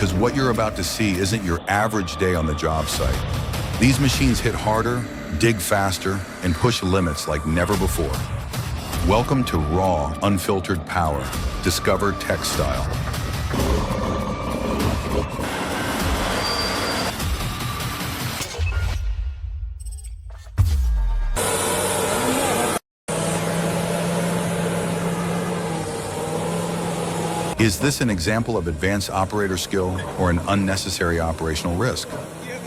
because what you're about to see isn't your average day on the job site. These machines hit harder, dig faster, and push limits like never before. Welcome to raw, unfiltered power. Discover tech style. Is this an example of advanced operator skill or an unnecessary operational risk?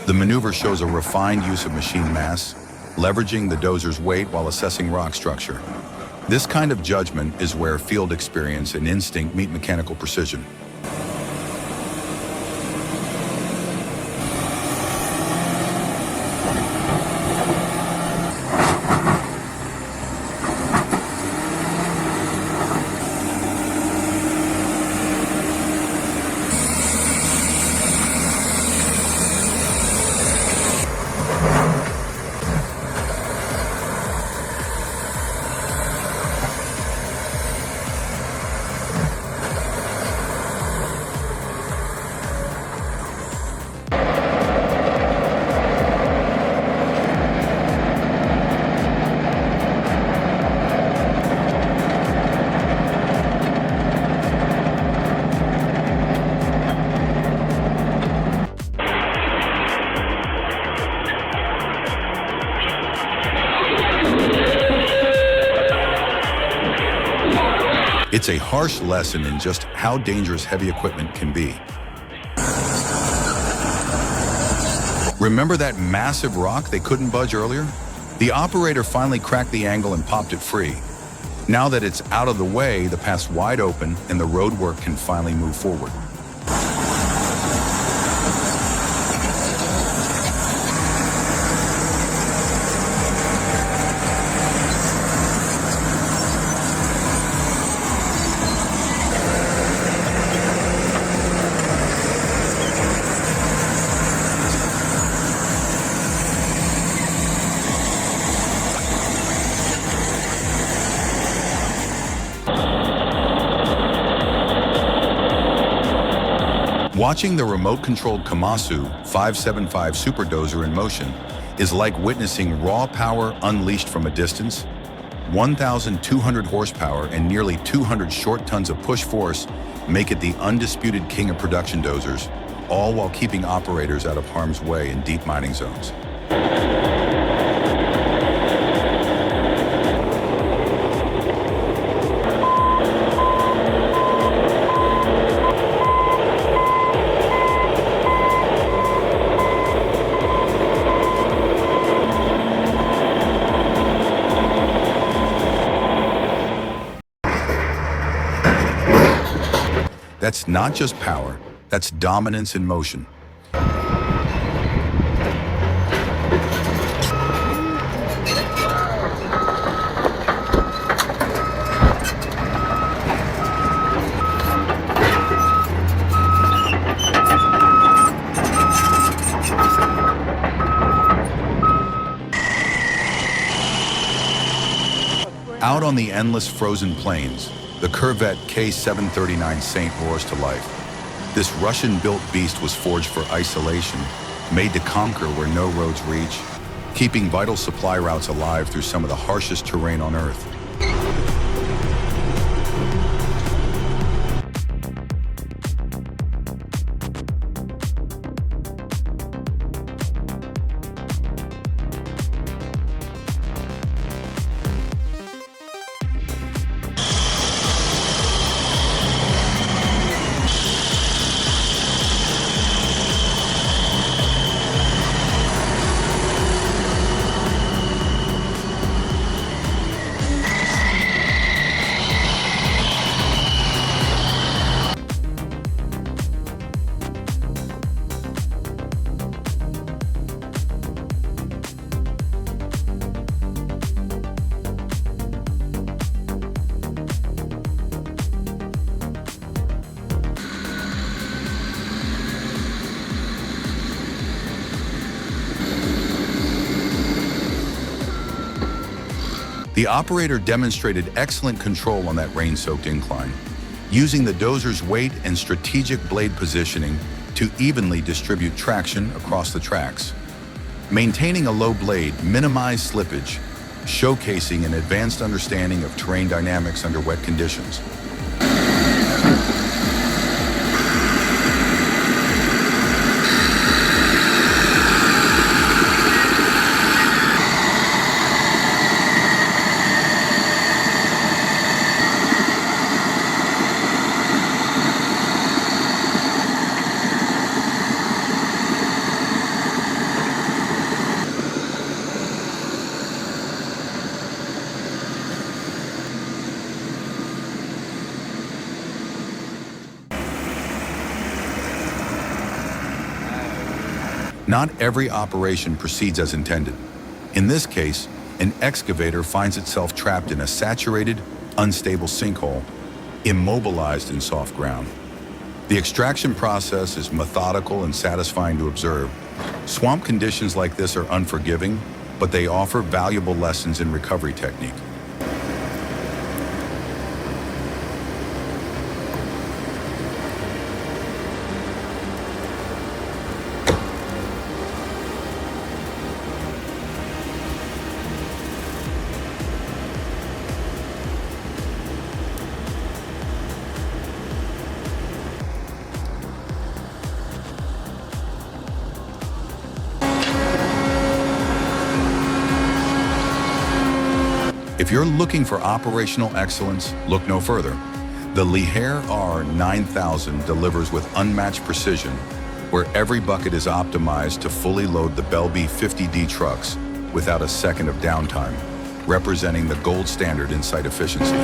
The maneuver shows a refined use of machine mass, leveraging the dozer's weight while assessing rock structure. This kind of judgment is where field experience and instinct meet mechanical precision. It's a harsh lesson in just how dangerous heavy equipment can be. Remember that massive rock they couldn't budge earlier? The operator finally cracked the angle and popped it free. Now that it's out of the way, the path's wide open and the roadwork can finally move forward. Watching the remote-controlled Komatsu 575 Superdozer in motion is like witnessing raw power unleashed from a distance. 1,200 horsepower and nearly 200 short tons of push force make it the undisputed king of production dozers, all while keeping operators out of harm's way in deep mining zones. That's not just power, that's dominance in motion. Out on the endless frozen plains, the Corvette K739 Saint roars to life. This Russian-built beast was forged for isolation, made to conquer where no roads reach, keeping vital supply routes alive through some of the harshest terrain on Earth. The operator demonstrated excellent control on that rain-soaked incline. Using the dozer's weight and strategic blade positioning, to evenly distribute traction across the tracks. Maintaining a low blade minimizes slippage, showcasing an advanced understanding of terrain dynamics under wet conditions. Not every operation proceeds as intended. In this case, an excavator finds itself trapped in a saturated, unstable sinkhole, immobilized in soft ground. The extraction process is methodical and satisfying to observe. Swamp conditions like this are unforgiving, but they offer valuable lessons in recovery technique. If you're looking for operational excellence, look no further. The Liebherr R9000 delivers with unmatched precision, where every bucket is optimized to fully load the Belby 50D trucks without a second of downtime, representing the gold standard in site efficiency.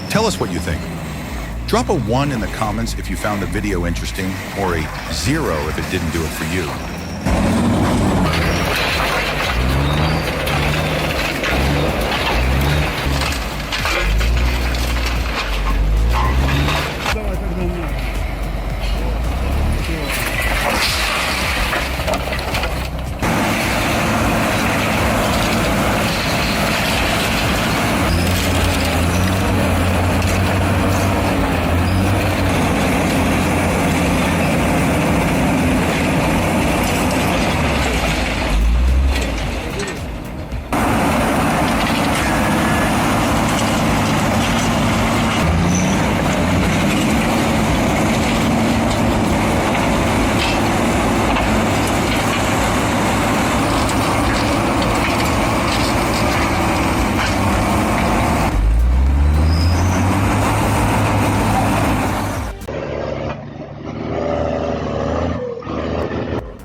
Tell us what you think. Drop a 1 in the comments if you found the video interesting, or a 0 if it didn't do it for you.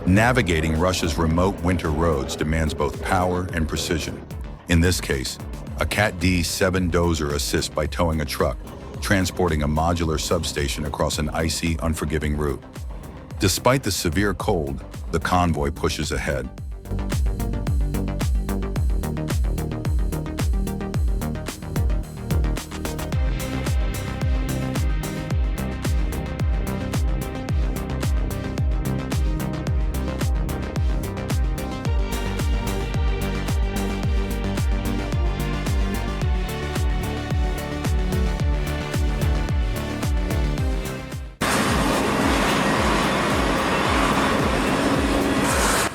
Navigating Russia's remote winter roads demands both power and precision. In this case, a Cat D Superdozer assists by towing a truck, transporting a modular substation across an icy, unforgiving route. Despite the severe cold, the convoy pushes ahead.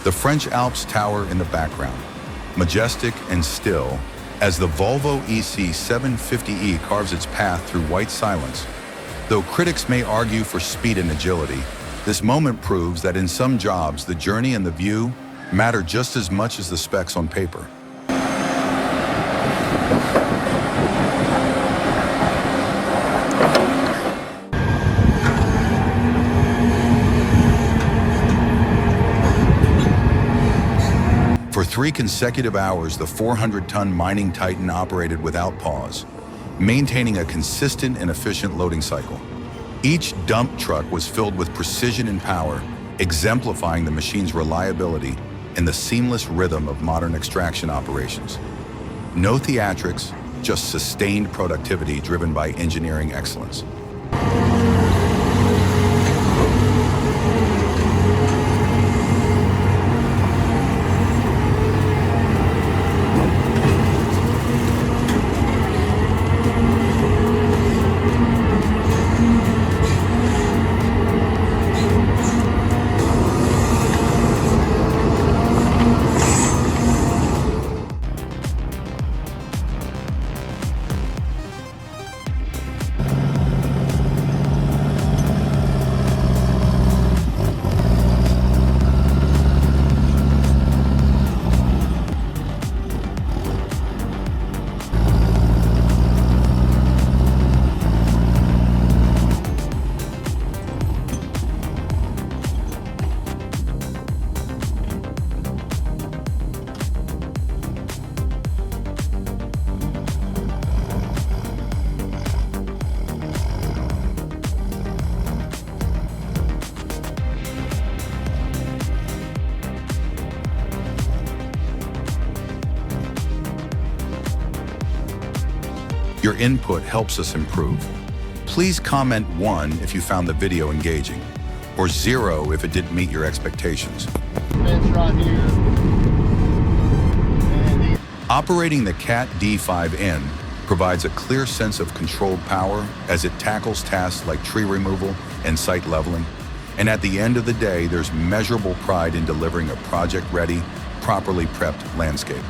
The French Alps tower in the background, majestic and still, as the Volvo EC750E carves its path through white silence. Though critics may argue for speed and agility, this moment proves that in some jobs, the journey and the view matter just as much as the specs on paper. For 3 consecutive hours, the 400-ton mining titan operated without pause, maintaining a consistent and efficient loading cycle. Each dump truck was filled with precision and power, exemplifying the machine's reliability and the seamless rhythm of modern extraction operations. No theatrics, just sustained productivity driven by engineering excellence. Your input helps us improve. Please comment 1 if you found the video engaging, or 0 if it didn't meet your expectations. Right here. Operating the Cat D5N provides a clear sense of controlled power as it tackles tasks like tree removal and site leveling. And at the end of the day, there's measurable pride in delivering a project-ready, properly prepped landscape.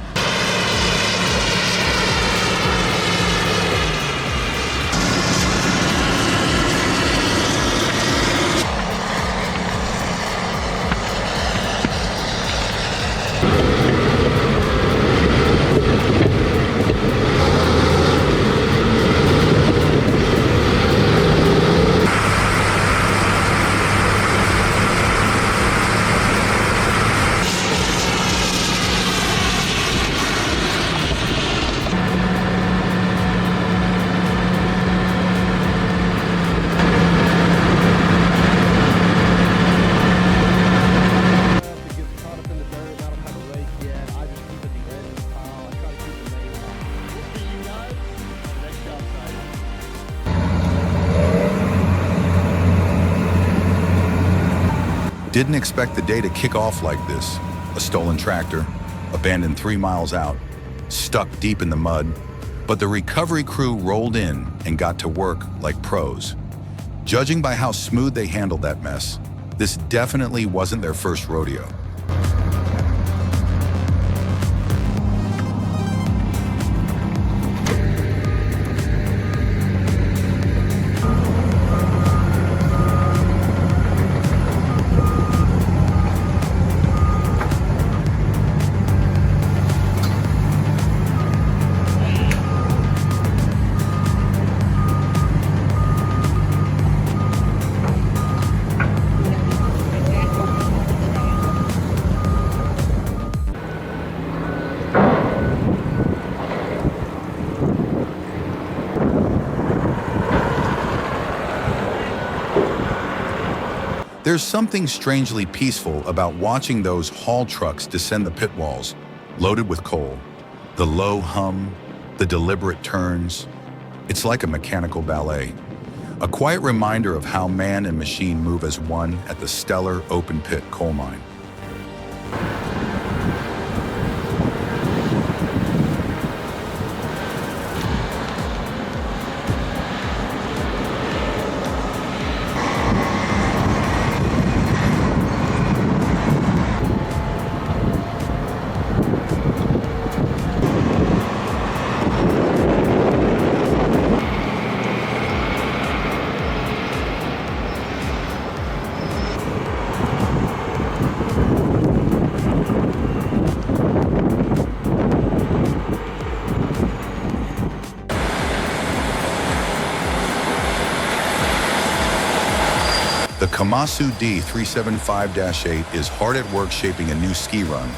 Didn't expect the day to kick off like this. A stolen tractor, abandoned 3 miles out, stuck deep in the mud. But the recovery crew rolled in and got to work like pros. Judging by how smooth they handled that mess, this definitely wasn't their first rodeo. There's something strangely peaceful about watching those haul trucks descend the pit walls, loaded with coal. The low hum, the deliberate turns. It's like a mechanical ballet. A quiet reminder of how man and machine move as one at the stellar open pit coal mine. The Komatsu D375-8 is hard at work shaping a new ski run,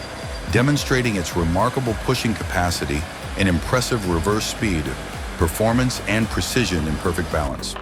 demonstrating its remarkable pushing capacity and impressive reverse speed, performance, and precision in perfect balance.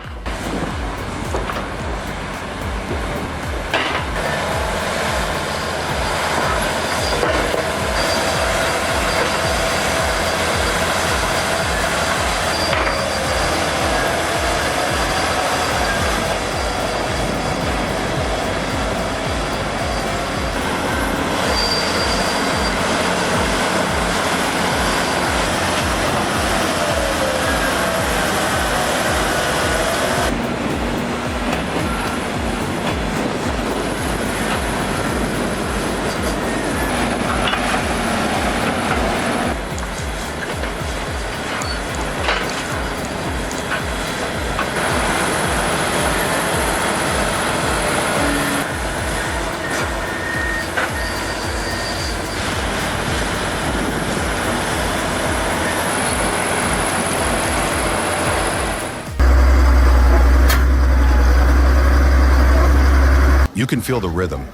You can feel the rhythm.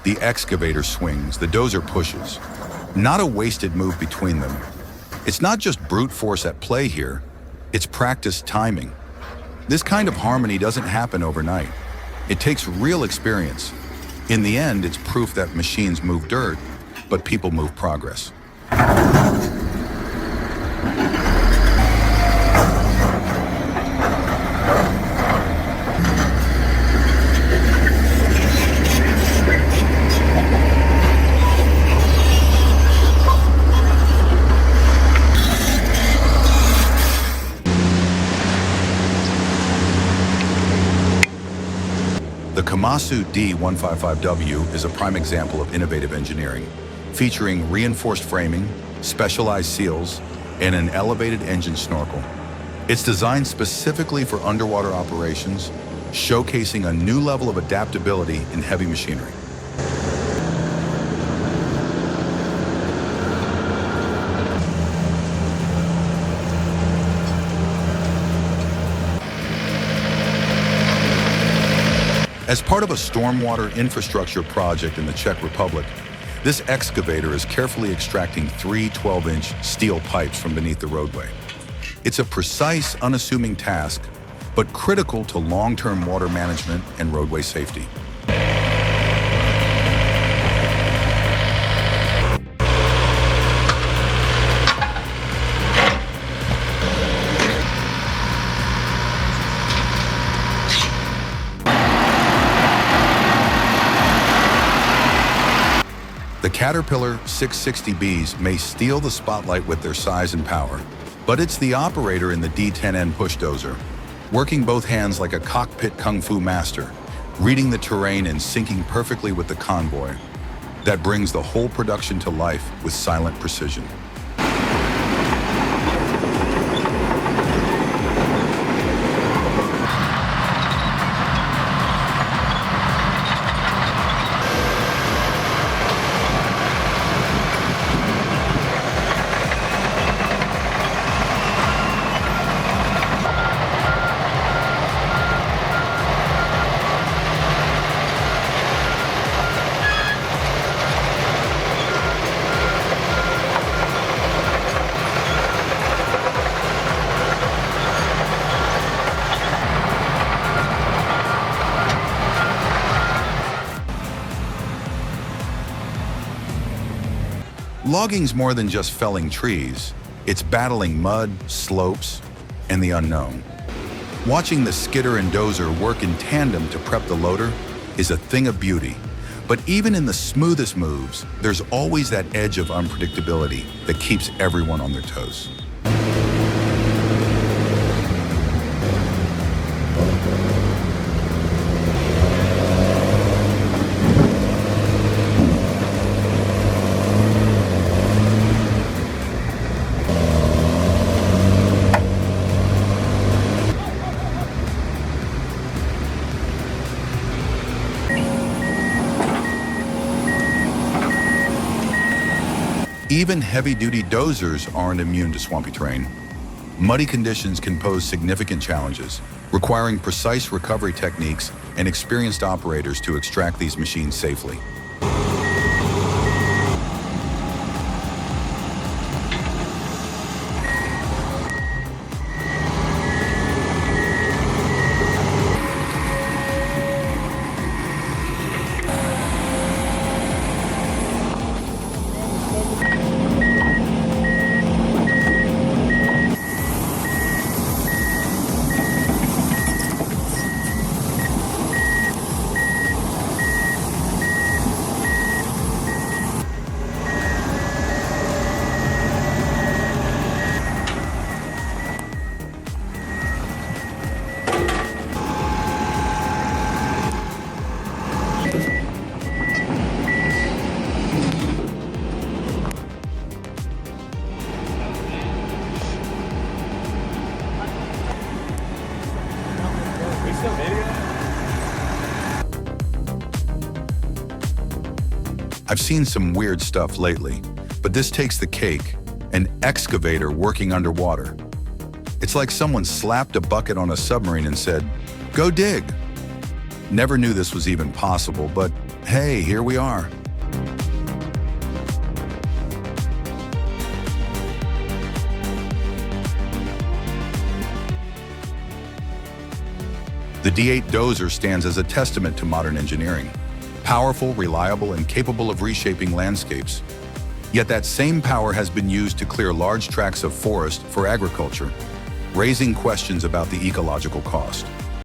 The excavator swings, the dozer pushes. Not a wasted move between them. It's not just brute force at play here, it's practiced timing. This kind of harmony doesn't happen overnight. It takes real experience. In the end, it's proof that machines move dirt, but people move progress. The Komatsu D155W is a prime example of innovative engineering, featuring reinforced framing, specialized seals, and an elevated engine snorkel. It's designed specifically for underwater operations, showcasing a new level of adaptability in heavy machinery. As part of a stormwater infrastructure project in the Czech Republic, this excavator is carefully extracting three 12-inch steel pipes from beneath the roadway. It's a precise, unassuming task, but critical to long-term water management and roadway safety. The Caterpillar 660Bs may steal the spotlight with their size and power, but it's the operator in the D10N pushdozer, working both hands like a cockpit kung fu master, reading the terrain and syncing perfectly with the convoy, that brings the whole production to life with silent precision. Logging's more than just felling trees. It's battling mud, slopes, and the unknown. Watching the skidder and dozer work in tandem to prep the loader is a thing of beauty. But even in the smoothest moves, there's always that edge of unpredictability that keeps everyone on their toes. Even heavy-duty dozers aren't immune to swampy terrain. Muddy conditions can pose significant challenges, requiring precise recovery techniques and experienced operators to extract these machines safely. I've seen some weird stuff lately, but this takes the cake, an excavator working underwater. It's like someone slapped a bucket on a submarine and said, "Go dig." Never knew this was even possible, but hey, here we are. The D8 dozer stands as a testament to modern engineering. Powerful, reliable, and capable of reshaping landscapes. Yet that same power has been used to clear large tracts of forest for agriculture, raising questions about the ecological cost.